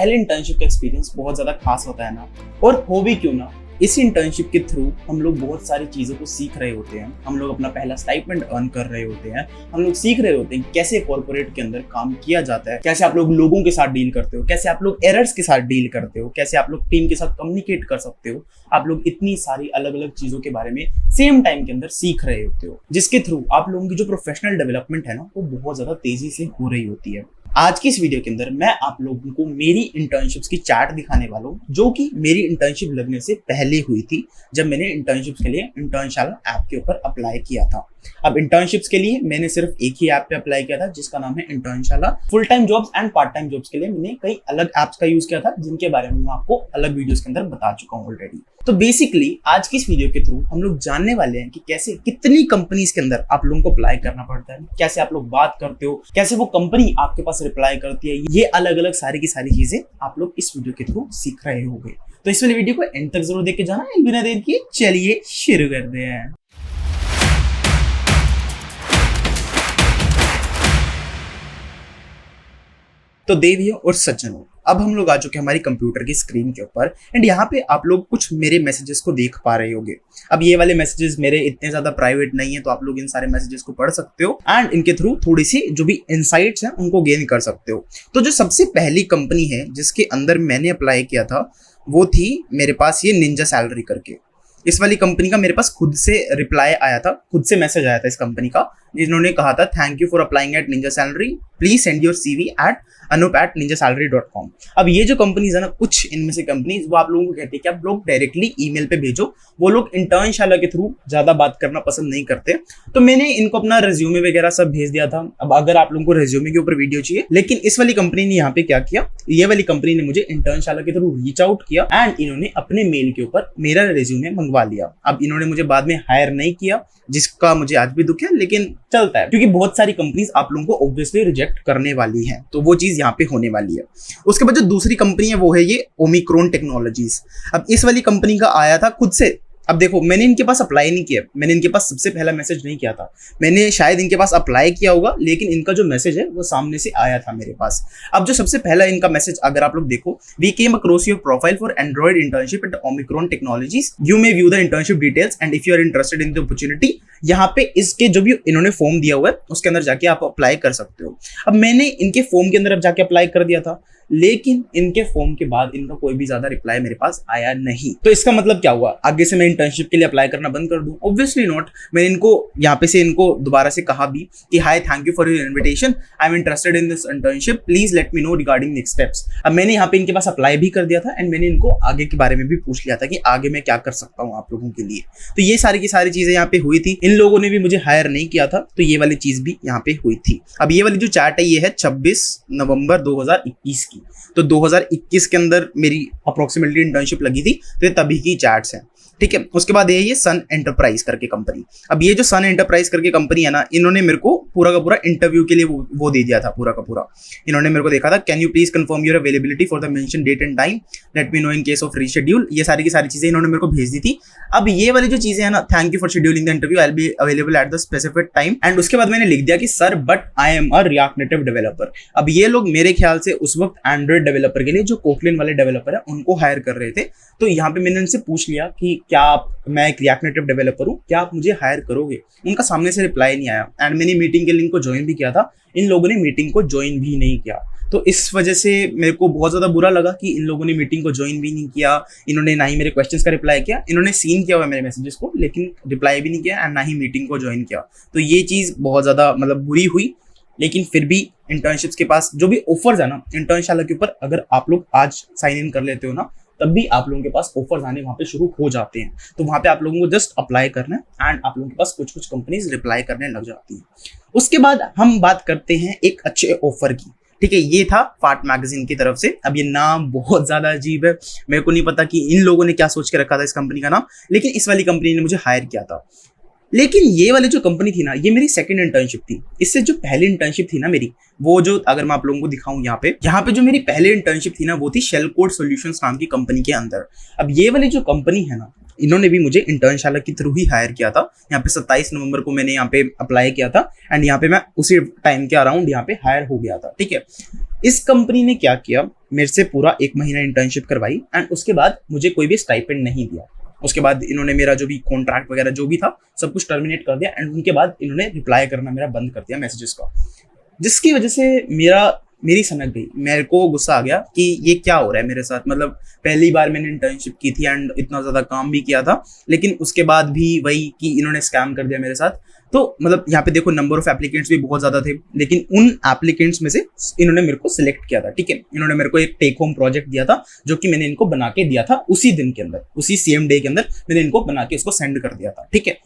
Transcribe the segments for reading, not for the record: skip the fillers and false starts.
पहले इंटर्नशिप का एक्सपीरियंस बहुत ज़्यादा खास होता है ना, और हो भी क्यों ना, इस इंटर्नशिप के थ्रू हम लोग बहुत सारी चीज़ों को सीख रहे होते हैं। हम लोग अपना पहला स्टाइपेंड अर्न कर रहे होते हैं। हम लोग सीख रहे होते हैं कैसे कॉर्पोरेट के अंदर काम किया जाता है, कैसे आप लोग लोगों के साथ डील करते हो, कैसे आप लोग एरर्स के साथ डील करते हो, कैसे आप लोग टीम के साथ कम्युनिकेट कर सकते हो। आप लोग इतनी सारी अलग अलग चीज़ों के बारे में सेम टाइम के अंदर सीख रहे होते हो, जिसके थ्रू आप लोगों की जो प्रोफेशनल डेवलपमेंट है ना, वो बहुत ज़्यादा तेज़ी से हो रही होती है। आज की इस वीडियो के अंदर मैं आप लोगों को मेरी इंटर्नशिप्स की चार्ट दिखाने वाला हूँ, जो कि मेरी इंटर्नशिप लगने से पहले हुई थी, जब मैंने इंटर्नशिप्स के लिए इंटर्नशाला ऐप के ऊपर अप्लाई किया था। अब इंटर्नशिप्स के लिए मैंने सिर्फ एक ही ऐप पे अप्लाई किया था, जिसका नाम है Internshala. Full time jobs and part time jobs के लिए मैंने कई अलग ऐप्स का यूज किया था, जिनके बारे में मैं आपको अलग वीडियोस के अंदर बता चुका हूँ ऑलरेडी। तो बेसिकली आज की इस वीडियो के थ्रू हम लोग जानने वाले हैं कि कैसे कितनी कंपनीज के अंदर आप लोगों को अप्लाई करना पड़ता है, कैसे आप लोग बात करते हो, कैसे वो कंपनी आपके पास रिप्लाई करती है। ये अलग अलग सारी की सारी चीजें आप लोग इस वीडियो के थ्रू सीख रहे होंगे। तो इस वाली वीडियो को एंड तक जरूर देख के जाना। बिना देर किए चलिए शुरू करते हैं। तो देवियों और सज्जनों, अब हम लोग आ चुके हैं हमारी कंप्यूटर की स्क्रीन के ऊपर, एंड यहाँ पे आप लोग कुछ मेरे मैसेजेस को देख पा रहे होंगे। अब ये वाले मैसेजेस मेरे इतने ज्यादा प्राइवेट नहीं है, तो आप लोग इन सारे मैसेजेस को पढ़ सकते हो एंड इनके थ्रू थोड़ी सी जो भी इनसाइट्स हैं उनको गेन कर सकते हो। तो जो सबसे पहली कंपनी है जिसके अंदर मैंने अप्लाई किया था, वो थी मेरे पास ये निंजा सैलरी करके। इस वाली कंपनी का मेरे पास खुद से रिप्लाई आया था, खुद से मैसेज आया था इस कंपनी का, जिन्होंने कहा था thank you for applying at Ninja Salary, please send your CV at anup@ninjasalary.com। अब ये जो कंपनीज है ना, कुछ इनमें से कंपनीज वो आप लोगों को कहती है कि आप लोग डायरेक्टली ईमेल पे भेजो। वो लोग इंटर्नशाला के थ्रू ज्यादा बात करना पसंद नहीं करते। तो मैंने इनको अपना रेज्यूमे वगैरह सब भेज दिया था। अब अगर आप लोगों को रेज्यूमे के ऊपर वीडियो चाहिए, लेकिन इस वाली कंपनी ने यहाँ पे क्या किया, ये वाली कंपनी ने मुझे इंटर्नशाला के थ्रू रीच आउट किया एंड इन्होंने अपने मेल के ऊपर मेरा रेज्यूमे मंगवा लिया। अब इन्होंने मुझे बाद में हायर नहीं किया, जिसका मुझे आज भी दुख है, लेकिन चलता है, क्योंकि बहुत सारी कंपनीज आप लोगों को ऑब्वियसली रिजेक्ट करने वाली हैं। तो वो चीज यहाँ पे होने वाली है। उसके बाद जो दूसरी कंपनी है वो है ये ओमिक्रॉन टेक्नोलॉजीज। अब इस वाली कंपनी का आया था खुद से। अब देखो, मैंने इनके पास अप्लाई नहीं किया, मैंने इनके पास सबसे पहला मैसेज नहीं किया था। मैंने शायद इनके पास अप्लाई किया होगा, लेकिन इनका जो मैसेज है वो सामने से आया था मेरे पास। अब जो सबसे पहला इनका मैसेज अगर आप लोग देखो, we came across your profile for Android internship at Omicron Technologies, you may view the internship details and if you are interested in the opportunity. यहाँ पे इसके जो भी इन्होंने फॉर्म दिया हुआ है उसके अंदर जाके आप अप्लाई कर सकते हो। अब मैंने इनके फॉर्म के अंदर अब जाके अप्लाई कर दिया था, लेकिन इनके फॉर्म के बाद इनका कोई भी ज्यादा रिप्लाई मेरे पास आया नहीं। तो इसका मतलब क्या हुआ, आगे से मैं इंटर्नशिप के लिए अप्लाई करना बंद कर दूं? Obviously not. मैंने इनको यहाँ पे से इनको दोबारा से कहा भी कि hi, thank you for your invitation, I am interested in this internship, please let me know regarding next steps. अब मैंने यहाँ पे इनके पास अप्लाई भी कर दिया था एंड मैंने इनको आगे के बारे में भी पूछ लिया था कि आगे मैं क्या कर सकता हूँ आप लोगों के लिए। तो ये सारी की सारी चीजें यहाँ पे हुई थी। इन लोगों ने भी मुझे हायर नहीं किया था, तो ये वाली चीज भी यहाँ पे हुई थी। अब ये वाली जो चार्ट है ये है 26 नवंबर 2021 की। तो 2021 के अंदर मेरी अप्रोक्सीमेटली इंटर्नशिप लगी थी, तो ये तभी की चार्ट्स हैं, ठीक है। उसके बाद ये सन एंटरप्राइज करके कंपनी। अब ये जो सन एंटरप्राइज करके कंपनी है ना, इन्होंने मेरे को पूरा का पूरा इंटरव्यू के लिए वो दे दिया था, पूरा का पूरा। इन्होंने मेरे को देखा था, can you please confirm your availability for the mention date and time, let me know in case of reschedule. ये सारी की सारी चीजें इन्होंने मेरे को भेज दी थी। अब ये वाली जो चीजें है ना, thank you for scheduling the interview, I will be available at the specific time. And उसके बाद मैंने लिख दिया कि sir but I am a react native developer. अब ये लोग मेरे ख्याल से उस वक्त एंड्रॉइड डेवलपर के लिए जो कोटलिन वाले डेवलपर है उनको हायर कर रहे थे। तो यहाँ पे मैंने उनसे पूछ लिया कि क्या मैं एक रिएक्ट नेटिव डेवलपर हूँ, क्या आप मुझे हायर करोगे? उनका सामने से रिप्लाई नहीं आया एंड मैंने मीटिंग के लिंक को ज्वाइन भी किया था, इन लोगों ने मीटिंग को ज्वाइन भी नहीं किया। तो इस वजह से मेरे को बहुत ज़्यादा बुरा लगा कि इन लोगों ने मीटिंग को ज्वाइन भी नहीं किया, इन्होंने ना ही मेरे क्वेश्चंस का रिप्लाई किया। इन्होंने सीन किया हुआ मेरे मैसेजेस को, लेकिन रिप्लाई भी नहीं किया एंड ना ही मीटिंग को ज्वाइन किया। तो ये चीज़ बहुत ज़्यादा मतलब बुरी हुई। लेकिन फिर भी इंटर्नशिप्स के पास जो भी ऑफर्स है ना इंटर्नशाला के ऊपर, अगर आप लोग आज साइन इन कर लेते हो ना, तब भी आप लोगों के पास ऑफर्स आने वहाँ पे शुरू हो जाते हैं। तो वहाँ पे आप लोगों को जस्ट अप्लाई करना है एंड आप लोगों के पास कुछ कुछ कंपनीज रिप्लाई करने लग जाती हैं। उसके बाद हम बात करते हैं एक अच्छे ऑफर की, ठीक है। ये था फाट मैगजीन की तरफ से। अब ये नाम बहुत ज्यादा अजीब है, मेरे को नहीं पता कि इन लोगों ने क्या सोच के रखा था इस कंपनी का नाम, लेकिन इस वाली कंपनी ने मुझे हायर किया था। लेकिन ये वाली जो कंपनी थी ना, ये मेरी सेकंड इंटर्नशिप थी। इससे जो पहली इंटर्नशिप थी ना मेरी, वो जो अगर मैं आप लोगों को दिखाऊं यहाँ पे जो मेरी पहली इंटर्नशिप थी ना, वो थी शेल कोड सॉल्यूशंस नाम की कंपनी के अंदर। अब ये वाली जो कंपनी है ना, इन्होंने भी मुझे इंटर्नशाला के थ्रू ही हायर किया था। यहाँ पे 27 नवंबर को मैंने यहाँ पे अप्लाई किया था एंड यहाँ पे मैं उसी टाइम के अराउंड यहाँ पे हायर हो गया था। ठीक है, इस कंपनी ने क्या किया, मेरे से पूरा 1 महीना इंटर्नशिप करवाई एंड उसके बाद मुझे कोई भी स्टाइपेंड नहीं दिया। उसके बाद इन्होंने मेरा जो भी कॉन्ट्रैक्ट वगैरह जो भी था सब कुछ टर्मिनेट कर दिया एंड उनके बाद इन्होंने रिप्लाई करना मेरा बंद कर दिया मैसेजेस का, जिसकी वजह से मेरी सनक गई। मेरे को गुस्सा आ गया कि ये क्या हो रहा है मेरे साथ। मतलब पहली बार मैंने इंटर्नशिप की थी एंड इतना ज़्यादा काम भी किया था, लेकिन उसके बाद भी वही कि इन्होंने स्कैम कर दिया मेरे साथ। तो मतलब यहाँ पे देखो नंबर ऑफ एप्लीकेंट्स भी बहुत ज़्यादा थे, लेकिन उन एप्लीकेंट्स में से इन्होंने मेरे को सिलेक्ट किया था। ठीक है, इन्होंने मेरे को एक टेक होम प्रोजेक्ट दिया था जो कि मैंने इनको बना के दिया था उसी दिन के अंदर, उसी सेम डे के अंदर मैंने इनको बना के इसको सेंड कर दिया था। ठीक है,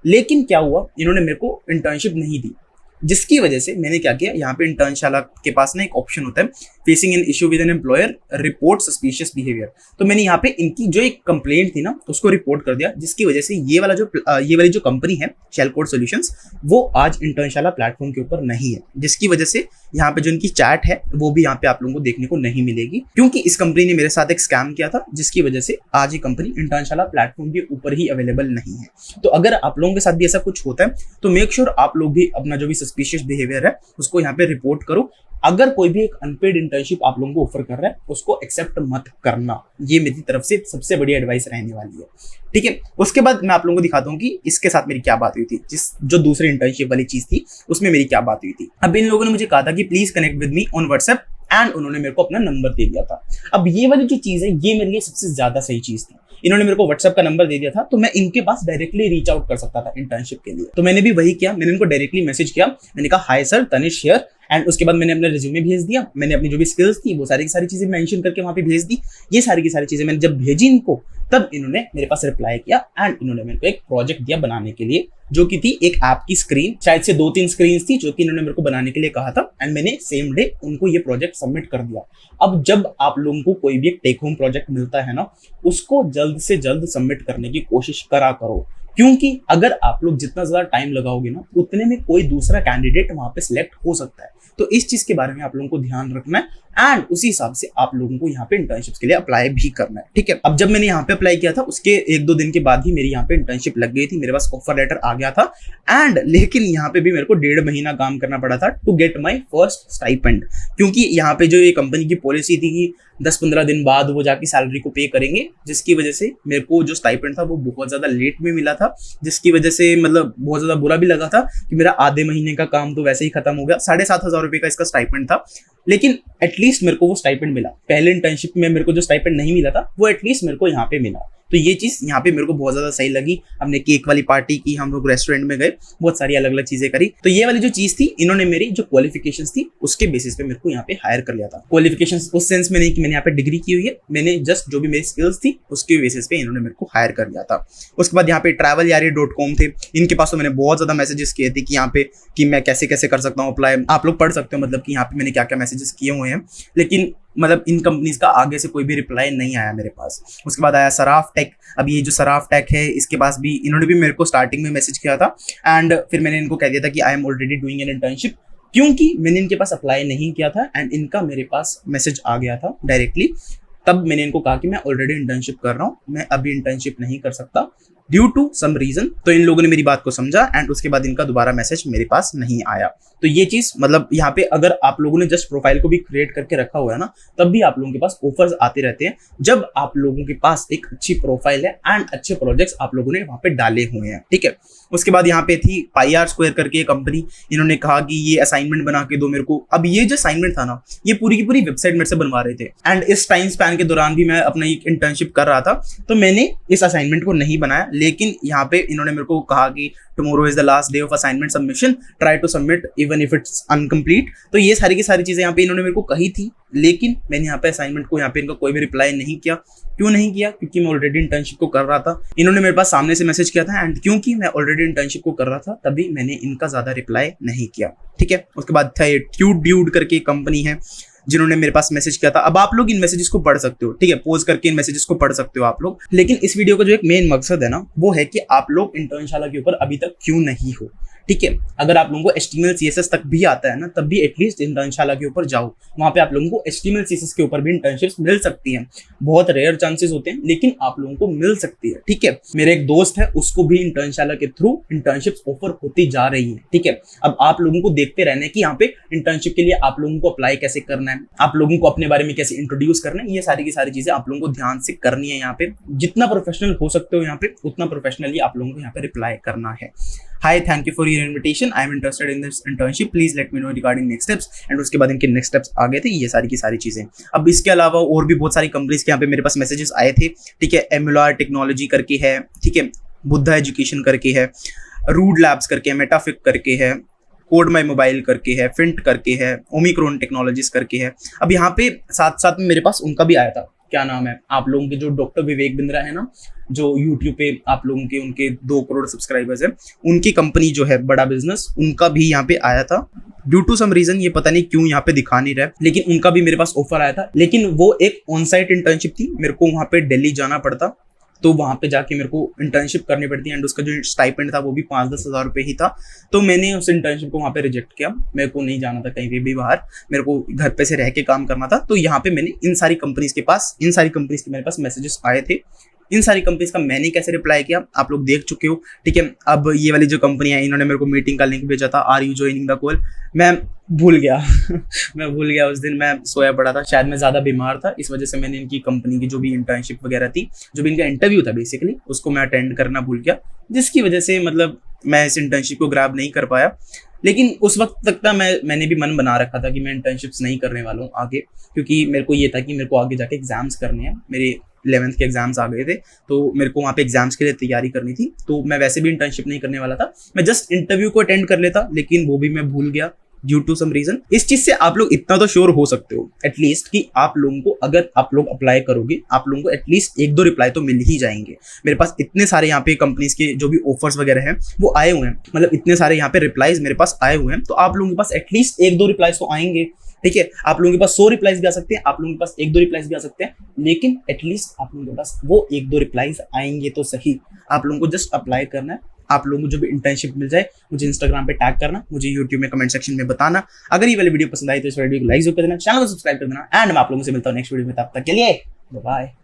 लेकिन क्या हुआ, इन्होंने मेरे को इंटर्नशिप नहीं दी, जिसकी वजह से मैंने क्या किया, यहाँ पे इंटर्नशाला के पास ना एक ऑप्शन होता है, facing an issue with an employer, report suspicious behaviour. तो मैंने यहाँ पे इनकी जो एक कंप्लेंट थी ना उसको रिपोर्ट कर दिया, जिसकी वजह से ये वाली जो कंपनी है शेल कोड सॉल्यूशंस, वो आज इंटर्नशाला प्लेटफॉर्म के ऊपर नहीं है, जिसकी वजह से यहाँ पे जो इनकी चैट है वो भी यहाँ पे आप लोगों को देखने को नहीं मिलेगी, क्योंकि इस कंपनी ने मेरे साथ एक स्कैम किया था, जिसकी वजह से आज ये कंपनी इंटर्नशाला प्लेटफॉर्म के ऊपर ही अवेलेबल नहीं है। तो अगर आप लोगों के साथ भी ऐसा कुछ होता है तो मेक श्योर आप लोग भी अपना जो भी सस्पिशियस बिहेवियर है उसको यहाँ पे रिपोर्ट करो। अगर कोई भी एक अनपेड इंटर्नशिप आप लोगों को ऑफर कर रहा है उसको एक्सेप्ट मत करना, ये मेरी तरफ से सबसे बड़ी एडवाइस रहने वाली है। ठीक है, उसके बाद मैं आप लोगों को दिखाता हूँ कि इसके साथ मेरी क्या बात हुई थी, जो दूसरी इंटर्नशिप वाली चीज थी उसमें मेरी क्या बात हुई थी। अब इन लोगों ने मुझे कहा था कि please connect with me on WhatsApp and उन्होंने मेरे को अपना नंबर दे दिया था। अब ये वाली जो चीज है ये मेरे लिए सबसे ज्यादा सही चीज थी। इन्होंने मेरे को व्हाट्सएप का नंबर दे दिया था तो मैं इनके पास डायरेक्टली रीच आउट कर सकता था इंटर्नशिप के लिए। तो मैंने भी वही किया, मैंने इनको डायरेक्टली मैसेज किया, मैंने कहा hi sir, Tanish here, and उसके बाद मैंने अपना रिज्यूमे भेज दिया, मैंने अपनी जो भी स्किल्स थी वो सारी की सारी चीजें मेंशन करके वहां पे भेज दी। ये सारी की सारी चीजें मैंने जब भेजी इनको, तब इन्होंने मेरे पास रिप्लाई किया एंड इन्होंने मेरे को एक प्रोजेक्ट दिया बनाने के लिए, जो कि थी एक ऐप की स्क्रीन, शायद से 2-3 स्क्रीन थी जो कि इन्होंने मेरे को बनाने के लिए कहा था एंड मैंने सेम डे उनको ये प्रोजेक्ट सबमिट कर दिया। अब जब आप लोगों को कोई भी एक टेक होम प्रोजेक्ट मिलता है ना, उसको जल्द से जल्द सबमिट करने की कोशिश करा करो, क्योंकि अगर आप लोग जितना ज्यादा टाइम लगाओगे ना उतने में कोई दूसरा कैंडिडेट वहां पे सिलेक्ट हो सकता है। तो इस चीज के बारे में आप लोगों को ध्यान रखना है एंड उसी हिसाब से आप लोगों को यहाँ पे इंटर्नशिप्स के लिए अप्लाई भी करना है। ठीक है, अब जब मैंने यहाँ पे अप्लाई किया था उसके 1-2 दिन के बाद ही मेरी यहाँ पे इंटर्नशिप लग गई थी, मेरे पास ऑफर लेटर आ गया था एंड लेकिन यहाँ पे भी मेरे को 1.5 महीना काम करना पड़ा था to get my first stipend, क्योंकि यहाँ पे जो ये कंपनी की पॉलिसी थी कि 10-15 दिन बाद वो जाके सैलरी को पे करेंगे, जिसकी वजह से मेरे को जो स्टाइपेंड था वो बहुत ज्यादा लेट में मिला था, जिसकी वजह से मतलब बहुत ज्यादा बुरा भी लगा था कि मेरा आधे महीने का काम तो वैसे ही खत्म हो गया। 7,500 रुपये का इसका स्टाइपेंड था, लेकिन एटलीस्ट मेरे को वो स्टाइपेंड मिला। पहले इंटर्नशिप में मेरे को जो स्टाइपेंड नहीं मिला था वो एटलीस्ट मेरे को यहाँ पे मिला, तो ये चीज यहाँ पे मेरे को बहुत ज्यादा सही लगी। हमने केक वाली पार्टी की, हम लोग रेस्टोरेंट में गए, बहुत सारी अलग अलग चीजें करी। तो ये वाली जो चीज थी, इन्होंने मेरी जो क्वालिफिकेशंस थी उसके बेसिस पे मेरे को यहाँ पे हायर कर लिया था। क्वालिफिकेशंस उस सेंस में नहीं कि मैंने यहाँ पे डिग्री की हुई है, मैंने जस्ट जो भी मेरी स्किल्स थी उसके बेसिस पे इन्होंने मेरे को हायर कर लिया था। उसके बाद यहाँ पे travelyaari.com थे, इनके पास तो मैंने बहुत ज्यादा मैसेजेस किए थे कि यहाँ पे कि मैं कैसे कैसे कर सकता हूँ अप्लाई, आप लोग पढ़ सकते हो मतलब कि यहाँ पे मैंने क्या क्या मैसेजेस किए हुए हैं, लेकिन मतलब इन कंपनीज का आगे से कोई भी रिप्लाई नहीं आया मेरे पास। उसके बाद आया सराफ टेक। अब ये जो सराफ टेक है इसके पास भी इन्होंने भी मेरे को स्टार्टिंग में मैसेज किया था एंड फिर मैंने इनको कह दिया था कि I am already doing an internship, क्योंकि मैंने इनके पास अप्लाई नहीं किया था एंड इनका मेरे पास मैसेज आ गया था डायरेक्टली। तब मैंने इनको कहा कि मैं ऑलरेडी इंटर्नशिप कर रहा हूँ, मैं अभी इंटर्नशिप नहीं कर सकता ड्यू टू सम रीजन। तो इन लोगों ने मेरी बात को समझा एंड उसके बाद इनका दोबारा मैसेज मेरे पास नहीं आया। तो ये चीज मतलब यहाँ पे अगर आप लोगों ने जस्ट प्रोफाइल को भी क्रिएट करके रखा हुआ है ना, तब भी आप लोगों के पास ऑफर्स आते रहते हैं जब आप लोगों के पास एक अच्छी प्रोफाइल है एंड अच्छे प्रोजेक्ट्स आप लोगों ने वहां पे डाले हुए हैं। ठीक है, उसके बाद यहाँ पे थी पाईआर स्क्वायर करके कंपनी, इन्होंने कहा कि ये असाइनमेंट बना के दो मेरे को। अब ये जो असाइनमेंट था ना, ये पूरी की पूरी वेबसाइट मेरे से बनवा रहे थे एंड इस टाइम स्पैन के दौरान भी मैं अपना एक इंटर्नशिप कर रहा था, तो मैंने इस असाइनमेंट को नहीं बनाया। लेकिन यहाँ पे इन्होंने मेरे को कहा कि tomorrow is the last day of assignment submission, try to submit even if it's incomplete. तो ये सारी की सारी चीजें यहाँ पे इन्होंने मेरे को कही थी, लेकिन मैंने यहाँ पे असाइनमेंट को यहाँ पे इनका कोई भी रिप्लाई नहीं किया। क्यों नहीं किया? क्योंकि मैं ऑलरेडी इंटर्नशिप को कर रहा था। इन्होंने मेरे पास सामने से मैसेज किया था एंड क्योंकि मैं ऑलरेडी इंटर्नशिप को कर रहा था तभी मैंने इनका ज्यादा रिप्लाई नहीं किया। ठीक है, उसके बाद था ये ट्यूड ड्यूड करके कंपनी है जिन्होंने मेरे पास मैसेज किया था। अब आप लोग इन मैसेजेस को पढ़ सकते हो, ठीक है, पोज करके इन मैसेजेस को पढ़ सकते हो आप लोग। लेकिन इस वीडियो का जो एक मेन मकसद है ना, वो है कि आप लोग इंटर्नशाला के ऊपर अभी तक क्यों नहीं हो। ठीक है। अगर आप लोगों को HTML CSS तक भी आता है ना, तब भी एटलीस्ट इंटर्नशाला के ऊपर जाओ, वहां पे आप लोगों को HTML CSS के ऊपर भी इंटर्नशिप्स मिल सकती हैं। बहुत रेयर चांसेस होते हैं, लेकिन आप लोगों को मिल सकती है, ठीक है। मेरे एक दोस्त है, उसको भी इंटर्नशाला के थ्रू इंटर्नशिप्स ऑफर होती जा रही है, ठीक है। अब आप लोगों को देखते रहना है कि यहाँ पे इंटर्नशिप के लिए आप लोगों को अप्लाई कैसे करना है, आप लोगों को अपने बारे में कैसे इंट्रोड्यूस करना है, ये सारी की सारी चीजें आप लोगों को ध्यान से करनी है। यहाँ पे जितना प्रोफेशनल हो सकते हो यहाँ पे, उतना प्रोफेशनली आप लोगों को यहाँ पे रिप्लाई करना है। Hi, thank you for your invitation, I am interested in this internship, please let me know regarding next steps. And उसके बाद इनके नेक्स्ट स्टेप्स आ गए थे, ये सारी की सारी चीजें। अब इसके अलावा और भी बहुत सारी कंपनीज के यहाँ पे मेरे पास मैसेजेस आए थे, ठीक है। एमुलर टेक्नोलॉजी करके है, ठीक है, बुद्धा एजुकेशन करके है, रूड लैब्स करके है, मेटाफिक करके है, कोड माई मोबाइल करके है, फिंट करके है, ओमिक्रॉन टेक्नोलॉजीज करके है। अब यहाँ पे साथ साथ में मेरे पास उनका भी आया था, क्या नाम है आप लोगों के, जो डॉक्टर विवेक बिंद्रा है ना, जो यूट्यूब पे आप लोगों के उनके 2 करोड़ सब्सक्राइबर्स है, उनकी कंपनी जो है बड़ा बिजनेस, उनका भी यहाँ पे आया था। ड्यू टू सम रीजन, ये पता नहीं क्यों यहाँ पे दिखा नहीं रहा, लेकिन उनका भी मेरे पास ऑफर आया था, लेकिन वो एक ऑन साइट इंटर्नशिप थी, मेरे को वहाँ पे दिल्ली जाना पड़ता, तो वहाँ पे जाके मेरे को इंटर्नशिप करनी पड़ती है। एंड उसका जो स्टाइपेंड था वो भी 5-10 हज़ार रुपये ही था, तो मैंने उस इंटर्नशिप को वहाँ पे रिजेक्ट किया। मेरे को नहीं जाना था कहीं भी बाहर, मेरे को घर पे से रह के काम करना था। तो यहाँ पे मैंने इन सारी कंपनीज के मेरे पास मैसेजेस आए थे। इन सारी कंपनीज का मैंने कैसे रिप्लाई किया आप लोग देख चुके हो, ठीक है। अब ये वाली जो कंपनी है, इन्होंने मेरे को मीटिंग का लिंक भेजा था, are you joining the call, मैं भूल गया मैं भूल गया, उस दिन मैं सोया पड़ा था, शायद मैं ज़्यादा बीमार था, इस वजह से मैंने इनकी कंपनी की जो भी इंटर्नशिप वगैरह थी, जो भी इनका इंटरव्यू था बेसिकली, उसको मैं अटेंड करना भूल गया, जिसकी वजह से मतलब मैं इस इंटर्नशिप को ग्रैब नहीं कर पाया। लेकिन उस वक्त तक था मैंने भी मन बना रखा था कि मैं इंटर्नशिप्स नहीं करने वाला हूँ आगे, क्योंकि मेरे को ये था कि मेरे को आगे जाके एग्जाम्स करने हैं। मेरे 11th के एग्जाम्स आ गए थे, तो मेरे को वहाँ पे एग्जाम्स के लिए तैयारी करनी थी, तो मैं वैसे भी इंटर्नशिप नहीं करने वाला था, मैं जस्ट इंटरव्यू को अटेंड कर लेता, लेकिन वो भी मैं भूल गया ड्यू टू सम रीजन। इस चीज से आप लोग इतना तो श्योर हो सकते हो एटलीस्ट कि आप लोगों को, अगर आप लोग अप्लाई करोगे, आप लोगों को एटलीस्ट 1-2 रिप्लाई तो मिल ही जाएंगे। मेरे पास इतने सारे यहाँ पे कंपनीज के जो भी ऑफर्स वगैरह हैं वो आए हुए हैं, मतलब इतने सारे यहाँ पे रिप्लाईज मेरे पास आए हुए हैं, तो आप लोगों के पास एटलीस्ट 1-2 रिप्लाईज तो आएंगे, ठीक है। आप लोगों के पास 100 रिप्लाईज भी आ सकते हैं, आप लोगों के पास 1-2 रिप्लाईज भी आ सकते हैं, लेकिन एटलीस्ट आप लोगों के पास वो 1-2 रिप्लाईज आएंगे तो सही। आप लोगों को जस्ट अप्लाई करना है। आप लोगों को जो भी इंटर्नशिप मिल जाए, मुझे इंस्टाग्राम पे टैग करना, मुझे यूट्यूब में कमेंट सेक्शन में बताना। अगर ये वाली वीडियो पसंद आई तो इस वीडियो को लाइक जरूर कर देना, चैनल को सब्सक्राइब कर देना, एंड मैं आप लोगों से मिलता हूँ नेक्स्ट वीडियो में, तब तक के लिए बाय बाय।